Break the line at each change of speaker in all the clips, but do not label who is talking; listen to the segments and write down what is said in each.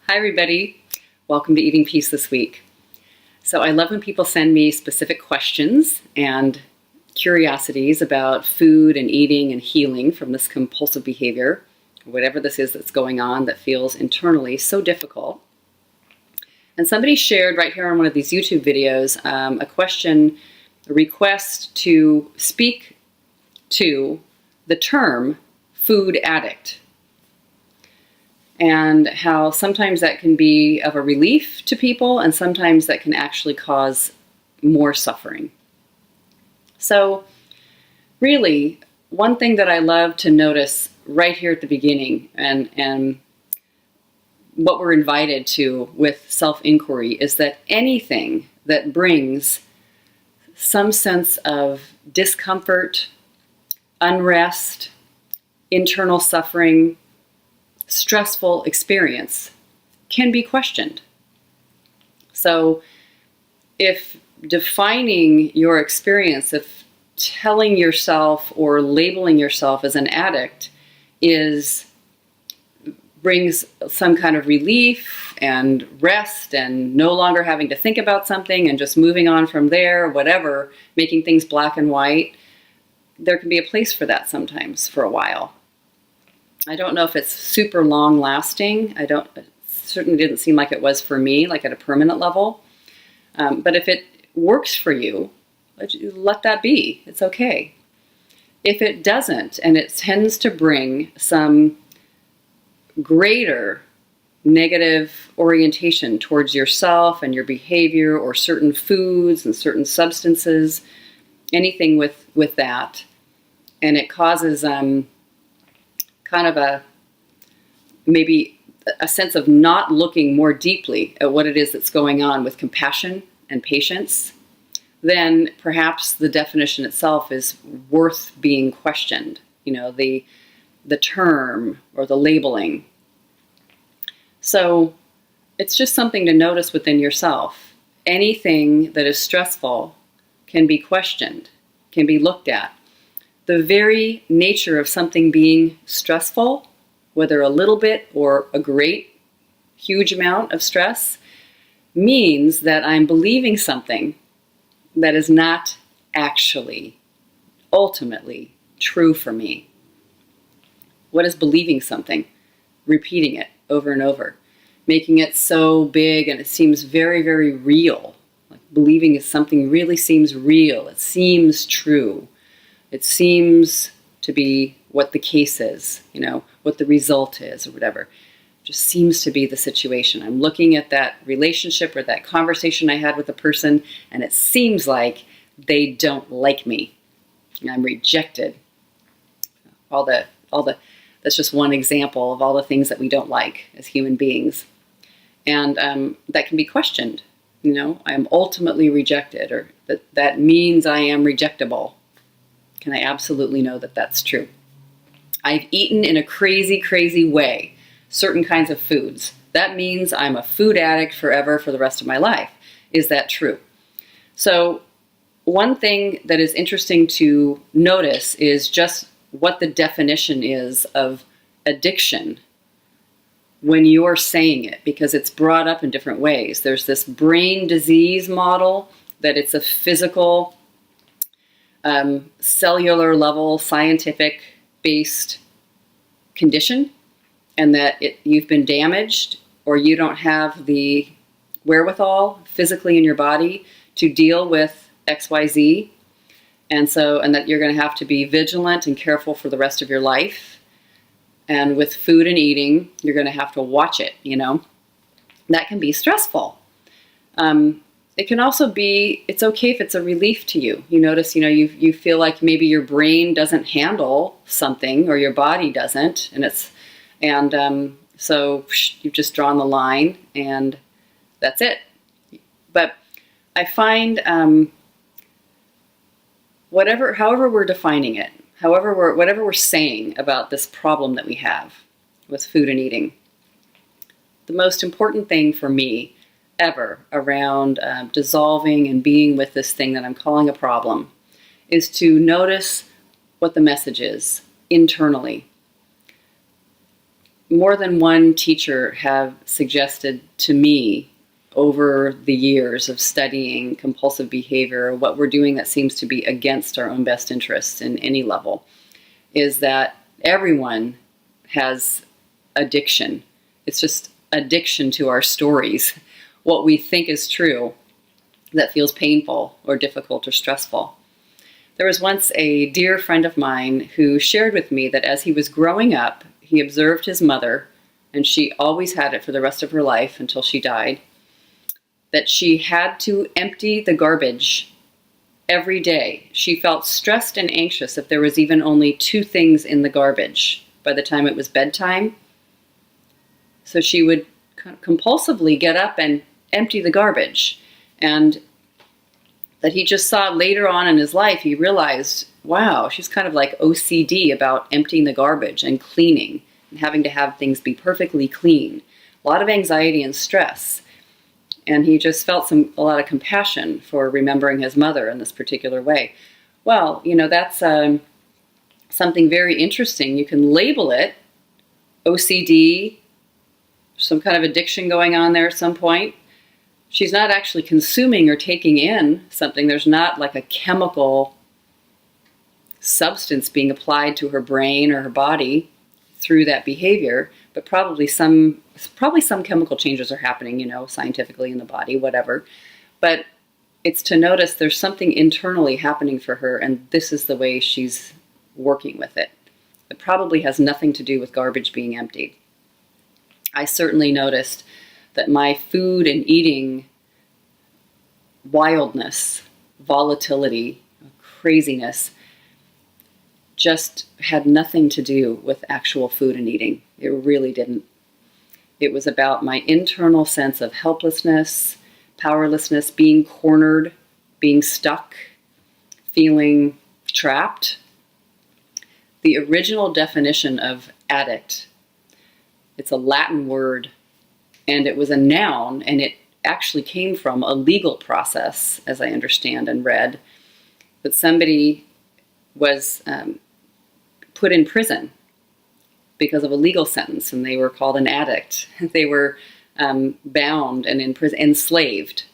Hi everybody, welcome to Eating Peace this week. So I love when people send me specific questions and curiosities about food and eating and healing from this compulsive behavior, whatever this is that's going on that feels internally so difficult. And somebody shared right here on one of these YouTube videos a request to speak to the term food addict, and how sometimes that can be of a relief to people and sometimes that can actually cause more suffering. So really, one thing that I love to notice right here at the beginning and what we're invited to with self-inquiry is that anything that brings some sense of discomfort, unrest, internal suffering, stressful experience can be questioned. So if defining your experience, if telling yourself or labeling yourself as an addict brings some kind of relief and rest and no longer having to think about something and just moving on from there, whatever, making things black and white, there can be a place for that sometimes for a while. I don't know if it's super long lasting. It certainly didn't seem like it was for me, like at a permanent level. But if it works for you, let that be. It's okay. If it doesn't, and it tends to bring some greater negative orientation towards yourself and your behavior or certain foods and certain substances, anything with that, and it causes kind of maybe a sense of not looking more deeply at what it is that's going on with compassion and patience, then perhaps the definition itself is worth being questioned, the term or the labeling. So it's just something to notice within yourself. Anything that is stressful can be questioned, can be looked at. The very nature of something being stressful, whether a little bit or a great, huge amount of stress, means that I'm believing something that is not actually, ultimately true for me. What is believing something? Repeating it over and over, making it so big and it seems very, very real. Like believing is something really seems real. It seems true. It seems to be what the case is, what the result is or whatever. It just seems to be the situation. I'm looking at that relationship or that conversation I had with a person and it seems like they don't like me. And I'm rejected. That's just one example of all the things that we don't like as human beings. And that can be questioned. I am ultimately rejected, or that means I am rejectable. Can I absolutely know that that's true? I've eaten in a crazy, crazy way certain kinds of foods. That means I'm a food addict forever for the rest of my life. Is that true? So one thing that is interesting to notice is just what the definition is of addiction when you're saying it, because it's brought up in different ways. There's this brain disease model that it's a physical, cellular level, scientific based condition, and that you've been damaged or you don't have the wherewithal physically in your body to deal with XYZ. And that you're going to have to be vigilant and careful for the rest of your life. And with food and eating, you're going to have to watch it, That can be stressful. It can also be, it's okay if it's a relief to you. You notice, you feel like maybe your brain doesn't handle something or your body doesn't. So you've just drawn the line and that's it. But I find, however we're defining it, whatever we're saying about this problem that we have with food and eating, the most important thing for me ever around dissolving and being with this thing that I'm calling a problem is to notice what the message is internally. more than one teacher have suggested to me over the years of studying compulsive behavior, what we're doing that seems to be against our own best interests in any level, is that everyone has addiction. It's just addiction to our stories, what we think is true that feels painful or difficult or stressful. There was once a dear friend of mine who shared with me that as he was growing up, he observed his mother, and she always had it for the rest of her life until she died, that she had to empty the garbage every day. She felt stressed and anxious if there was even only 2 things in the garbage by the time it was bedtime. So she would compulsively get up and empty the garbage. And that he just saw later on in his life, he realized, wow, she's kind of like OCD about emptying the garbage and cleaning and having to have things be perfectly clean. A lot of anxiety and stress. And he just felt a lot of compassion for remembering his mother in this particular way. Well, that's something very interesting. You can label it OCD, some kind of addiction going on there at some point. She's not actually consuming or taking in something. There's not like a chemical substance being applied to her brain or her body through that behavior, but probably some chemical changes are happening, scientifically in the body, whatever. But it's to notice there's something internally happening for her, and this is the way she's working with it. It probably has nothing to do with garbage being emptied. I certainly noticed that my food and eating wildness, volatility, craziness just had nothing to do with actual food and eating. It really didn't. It was about my internal sense of helplessness, powerlessness, being cornered, being stuck, feeling trapped. The original definition of addict, it's a Latin word, and it was a noun, and it actually came from a legal process, as I understand and read, that somebody was put in prison because of a legal sentence, and they were called an addict. They were bound and in prison, enslaved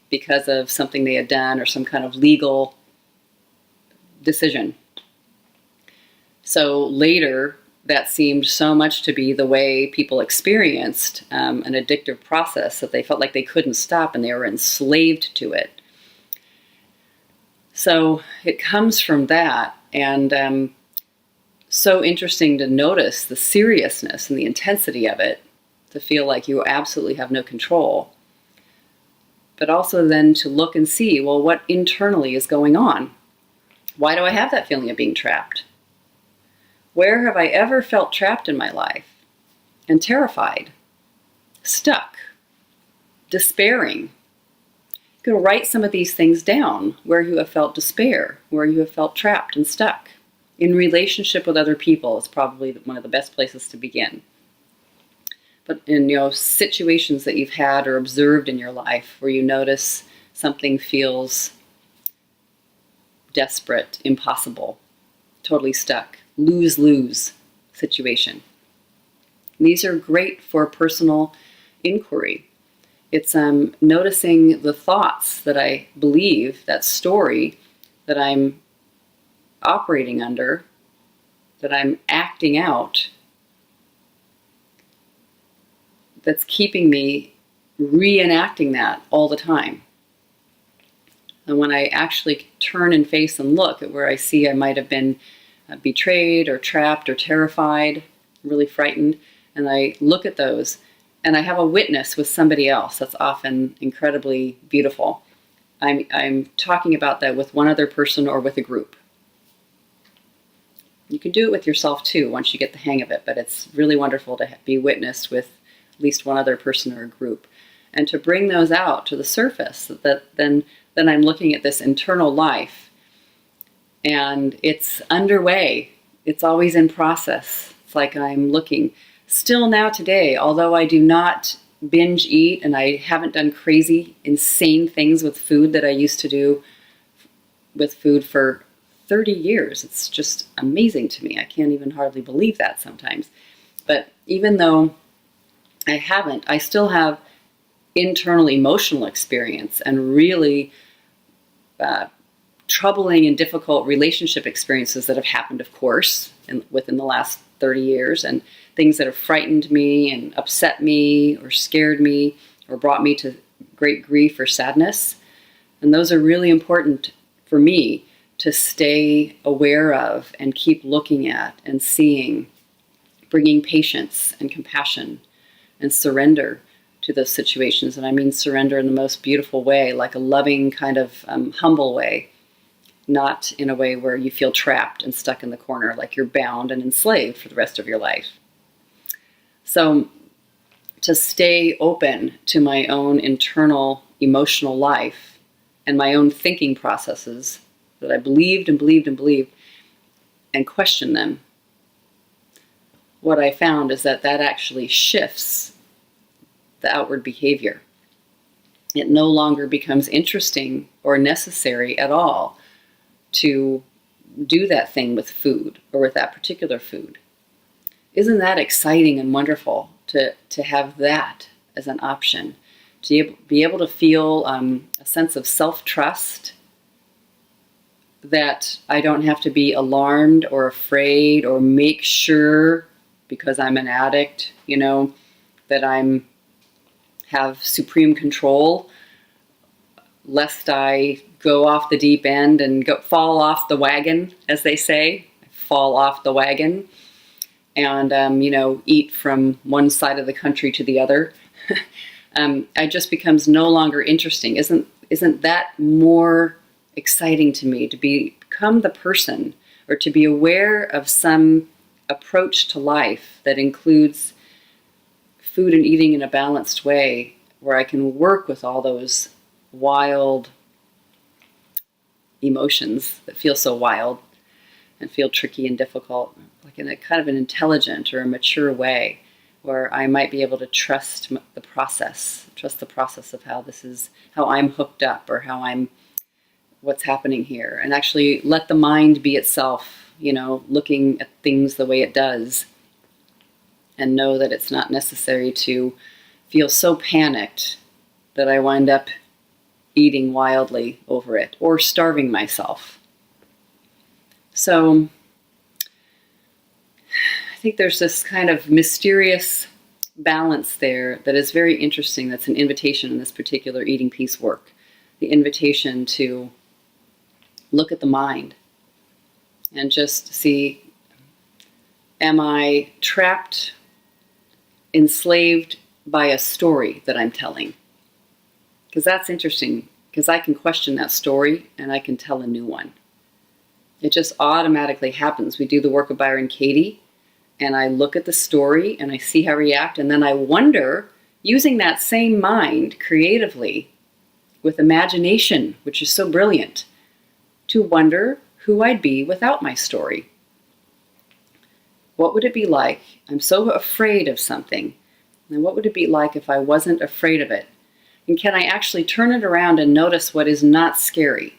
because of something they had done or some kind of legal decision. So later, that seemed so much to be the way people experienced an addictive process that they felt like they couldn't stop and they were enslaved to it. So it comes from that, and so interesting to notice the seriousness and the intensity of it, to feel like you absolutely have no control. But also then to look and see, well, what internally is going on? Why do I have that feeling of being trapped? Where have I ever felt trapped in my life and terrified, stuck, despairing? You can write some of these things down, where you have felt despair, where you have felt trapped and stuck. In relationship with other people is probably one of the best places to begin. But in situations that you've had or observed in your life where you notice something feels desperate, impossible, totally stuck, lose-lose situation. These are great for personal inquiry. It's noticing the thoughts that I believe, that story that I'm operating under, that I'm acting out, that's keeping me reenacting that all the time. And when I actually turn and face and look at where I see I might have been betrayed or trapped or terrified, really frightened, and I look at those and I have a witness with somebody else, that's often incredibly beautiful. I'm talking about that with one other person or with a group. You can do it with yourself too once you get the hang of it, but it's really wonderful to be witnessed with at least one other person or a group, and to bring those out to the surface. That then I'm looking at this internal life, and it's underway. It's always in process. It's like I'm looking still now today, although I do not binge eat and I haven't done crazy, insane things with food that I used to do with food for 30 years. It's just amazing to me. I can't even hardly believe that sometimes. But even though I haven't, I still have internal emotional experience and really troubling and difficult relationship experiences that have happened, of course, within the last 30 years, and things that have frightened me and upset me or scared me or brought me to great grief or sadness. And those are really important for me to stay aware of and keep looking at and seeing, bringing patience and compassion and surrender to those situations. And I mean surrender in the most beautiful way, like a loving kind of humble way, not in a way where you feel trapped and stuck in the corner, like you're bound and enslaved for the rest of your life. So to stay open to my own internal emotional life and my own thinking processes that I believed and question them, what I found is that actually shifts the outward behavior. It no longer becomes interesting or necessary at all to do that thing with food or with that particular food. Isn't that exciting and wonderful to have that as an option? To be able to feel a sense of self-trust, that I don't have to be alarmed or afraid or make sure, because I'm an addict, that I'm have supreme control, lest I go off the deep end and fall off the wagon, as they say, fall off the wagon, and eat from one side of the country to the other. It just becomes no longer interesting. Isn't that more exciting to me, to become the person, or to be aware of some approach to life that includes food and eating in a balanced way, where I can work with all those wild emotions that feel so wild and feel tricky and difficult, like in a kind of an intelligent or a mature way, where I might be able to trust the process of how I'm hooked up, or what's happening here, and actually let the mind be itself, looking at things the way it does, and know that it's not necessary to feel so panicked that I wind up eating wildly over it or starving myself. So I think there's this kind of mysterious balance there that is very interesting. That's an invitation in this particular eating peace work. The invitation to look at the mind and just see, am I trapped, enslaved by a story that I'm telling? Because that's interesting, because I can question that story and I can tell a new one. It just automatically happens. We do the work of Byron Katie, and I look at the story and I see how I react, and then I wonder, using that same mind creatively, with imagination, which is so brilliant, to wonder who I'd be without my story. What would it be like? I'm so afraid of something. And what would it be like if I wasn't afraid of it? And can I actually turn it around and notice what is not scary?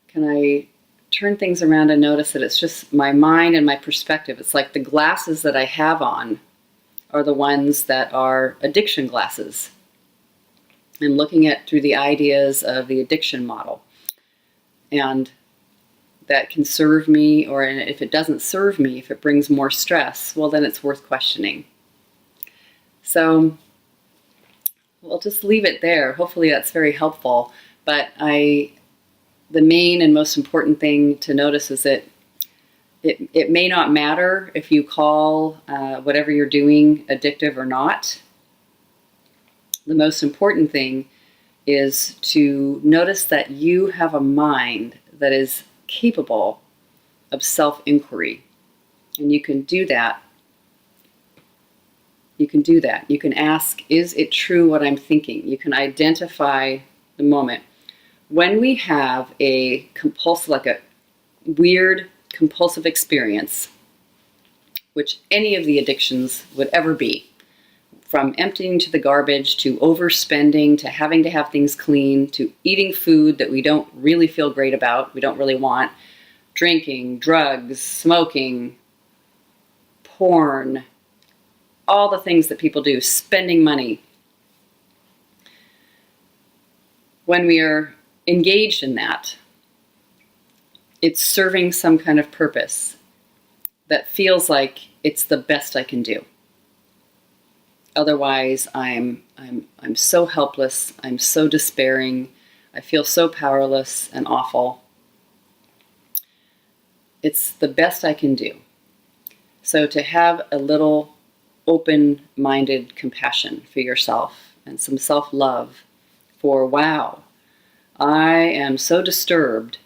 Can I turn things around and notice that it's just my mind and my perspective? It's like the glasses that I have on are the ones that are addiction glasses. And looking at through the ideas of the addiction model. And that can serve me, or if it doesn't serve me, if it brings more stress, well, then it's worth questioning. So we'll just leave it there. Hopefully that's very helpful. But the main and most important thing to notice is that it may not matter if you call whatever you're doing addictive or not. The most important thing is to notice that you have a mind that is capable of self-inquiry. And you can do that. You can ask, is it true what I'm thinking? You can identify the moment. When we have a weird compulsive experience, which any of the addictions would ever be, from emptying to the garbage, to overspending, to having to have things clean, to eating food that we don't really feel great about, we don't really want, drinking, drugs, smoking, porn, all the things that people do, spending money. When we are engaged in that, it's serving some kind of purpose that feels like it's the best I can do. Otherwise, I'm so helpless, I'm so despairing, I feel so powerless and awful. It's the best I can do. So to have a little open-minded compassion for yourself and some self-love for, wow, I am so disturbed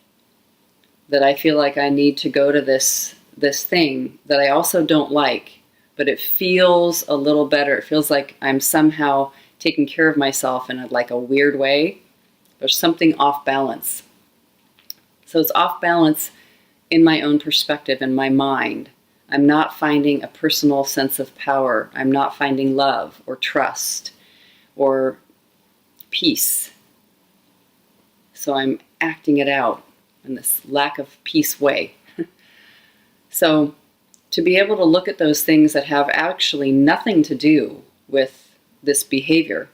that I feel like I need to go to this thing that I also don't like, but it feels a little better. It feels like I'm somehow taking care of myself in a weird way. There's something off balance. So it's off balance in my own perspective, in my mind. I'm not finding a personal sense of power. I'm not finding love or trust or peace. So I'm acting it out in this lack of peace way. So to be able to look at those things that have actually nothing to do with this behavior,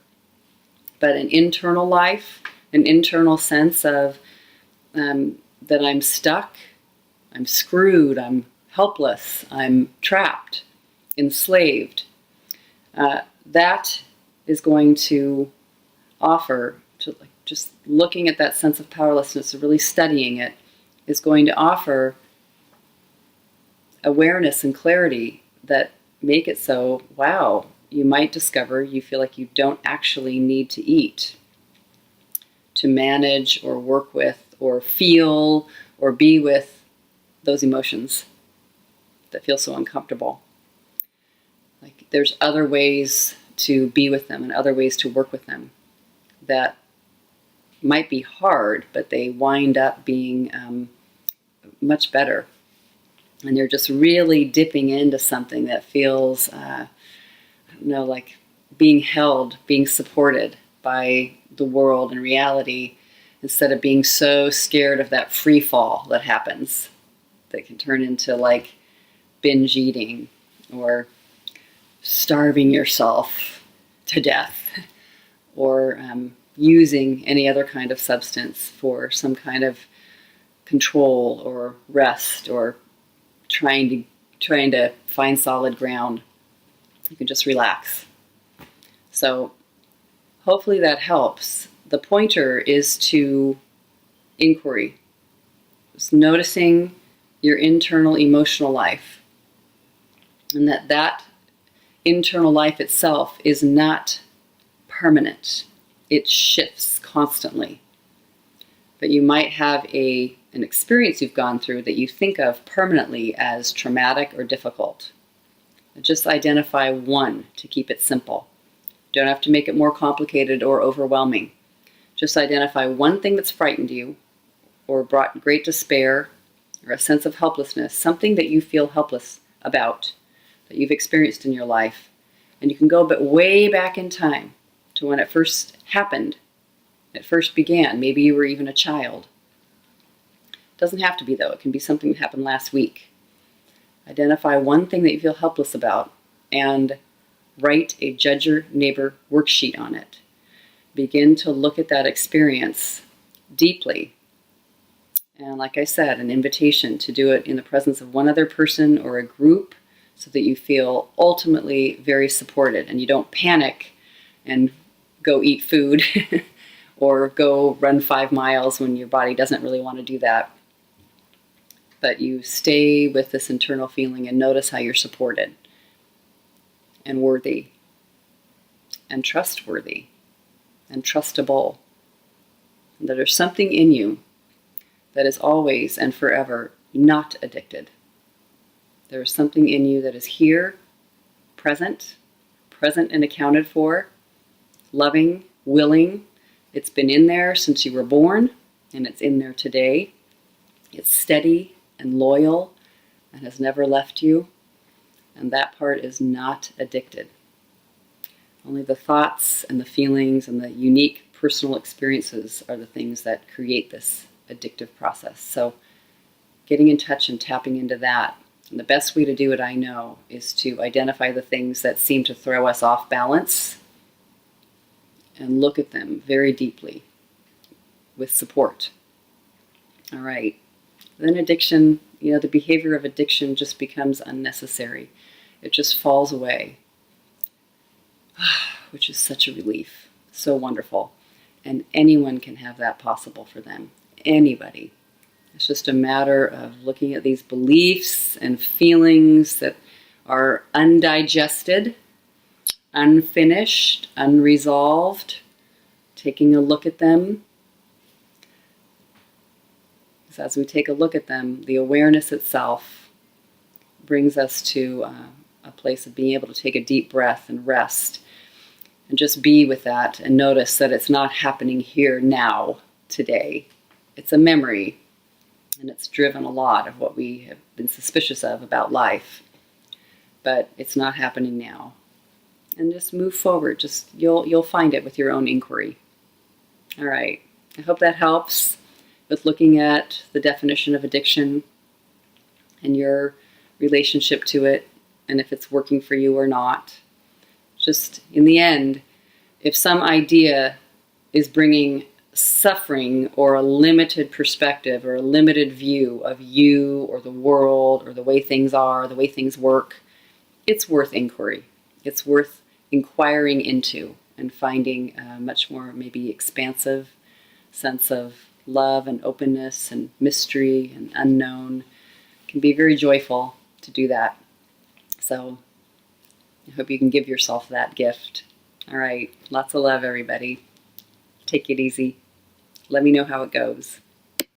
but an internal life, an internal sense of that I'm stuck, I'm screwed, I'm helpless, I'm trapped, enslaved. That is going to offer, just looking at that sense of powerlessness, really studying it, is going to offer awareness and clarity that make it so, wow, you might discover you feel like you don't actually need to eat to manage or work with or feel or be with those emotions that feel so uncomfortable. Like there's other ways to be with them and other ways to work with them that might be hard, but they wind up being much better. And you're just really dipping into something that feels, like being held, being supported by the world and reality, instead of being so scared of that free fall that happens, that can turn into like binge eating or starving yourself to death or using any other kind of substance for some kind of control or rest or trying to find solid ground. You can just relax. So hopefully that helps. The pointer is to inquiry. Just noticing your internal emotional life. And that internal life itself is not permanent. It shifts constantly. But you might have an experience you've gone through that you think of permanently as traumatic or difficult. Just identify one to keep it simple. You don't have to make it more complicated or overwhelming. Just identify one thing that's frightened you or brought great despair or a sense of helplessness, something that you feel helpless about that you've experienced in your life. And you can go way back in time to when it first happened, it first began. Maybe you were even a child. It doesn't have to be, though. It can be something that happened last week. Identify one thing that you feel helpless about and write a Judge Your Neighbor worksheet on it. Begin to look at that experience deeply. And like I said, an invitation to do it in the presence of one other person or a group so that you feel ultimately very supported and you don't panic and go eat food or go run 5 miles when your body doesn't really want to do that. But you stay with this internal feeling and notice how you're supported and worthy and trustworthy and trustable. And that there's something in you that is always and forever not addicted. There is something in you that is here, present and accounted for, loving, willing. It's been in there since you were born, and it's in there today. It's steady and loyal and has never left you. And that part is not addicted. Only the thoughts and the feelings and the unique personal experiences are the things that create this addictive process. So getting in touch and tapping into that. And the best way to do it, I know, is to identify the things that seem to throw us off balance and look at them very deeply with support. All right. Then addiction, the behavior of addiction just becomes unnecessary. It just falls away, which is such a relief. So wonderful. And anyone can have that possible for them. Anybody. It's just a matter of looking at these beliefs and feelings that are undigested, unfinished, unresolved, taking a look at them. Because as we take a look at them, the awareness itself brings us to a place of being able to take a deep breath and rest and just be with that and notice that it's not happening here now, today. It's a memory. And it's driven a lot of what we have been suspicious of about life. But it's not happening now. And just move forward. Just you'll find it with your own inquiry. All right. I hope that helps with looking at the definition of addiction and your relationship to it and if it's working for you or not. Just in the end, if some idea is bringing suffering or a limited perspective or a limited view of you or the world or the way things are, the way things work, it's worth inquiry. It's worth inquiring into and finding a much more maybe expansive sense of love and openness and mystery and unknown. It can be very joyful to do that. So I hope you can give yourself that gift. All right. Lots of love, everybody. Take it easy. Let me know how it goes.